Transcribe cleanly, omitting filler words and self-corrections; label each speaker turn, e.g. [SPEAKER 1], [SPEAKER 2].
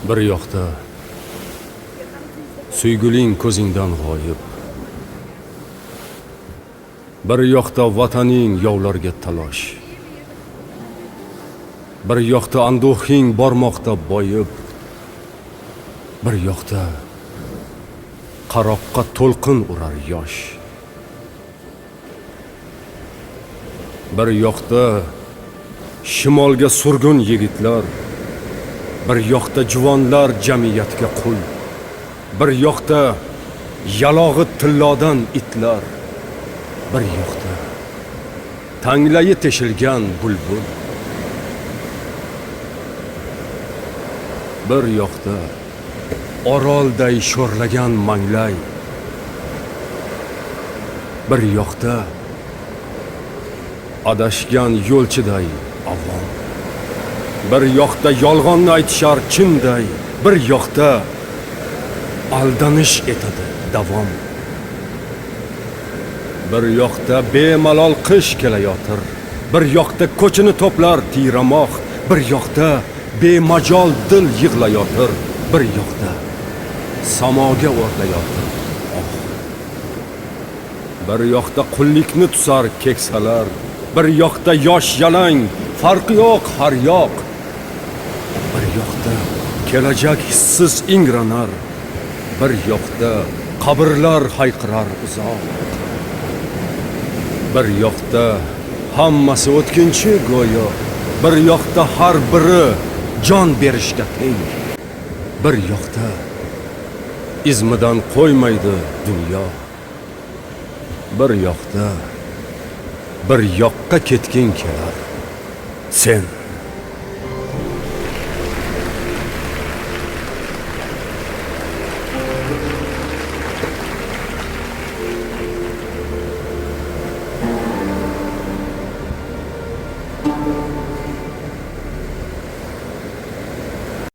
[SPEAKER 1] Bir yoqda suyguling ko'zingdan g'oyib, bir yoqda vataning yovlarga talosh, bir yoqda anduhing bormoqda boyib, bir yoqda qaroqqa to'lqin urar yosh, bir yoqda shimolga surgun yigitlar, bir yoqda juvonlar jamiyatga qul, bir yoqda yalog'i tillodan itlar, bir yoqda tanglayi teshilgan bulbul, bir yoqda orolday sho'rlagan manglay, bir yoqda adashgan yo'lchiday avom, bir yoqda yolg'onni aytishar chinday, bir yoqda aldanish etadi davom, bir yoqda bemalol qish kelayotir, bir yoqda ko'chini to'plar tiyramoq, bir yoqda bemajol dil yig'layotir, bir yoqda samoga o'rlayotir oh. Bir yoqda qullikni tusar keksalar, bir yoqda yosh yalang, farqi yo'q har yoq, bir yoqda kelajak hissiz ingranar, bir yoqda qabrlar hayqirar uzoq, bir yoqda hammasi o'tkinchi go'yo, bir yoqda har biri jon berishga teng, bir yoqda izmidan qo'ymaydi dunyo, bir yoqda bir yoqqa ketging kelar sen.